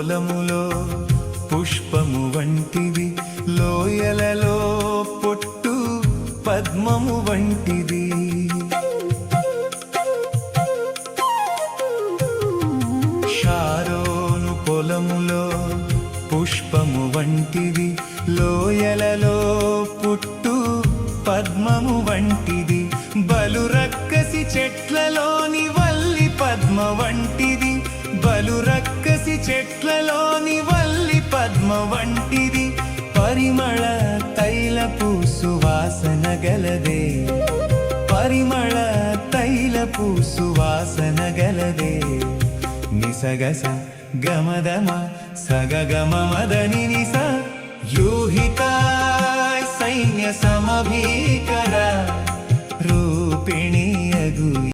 పొలములో పుష్పము వంటిది, లోయలలో పొట్టు పద్మము వంటిది. షారోను పొలములో పుష్పము వంటిది, లోయలలో పుట్టు పద్మము వంటిది. బలు రక్కసి చెట్లలోని వల్లి పద్మ వంటిది, బలు రక్కసి చెట్లలోని వల్లి పద్మ వంటిది. పరిమళ తైలపు సువాసన గలదే, పరిమళ తైలపు సువాసన గలదే. నిసగస గమదమ సగగమదని నిస యూహిత సైన్య సమభీకర రూపిణి అగు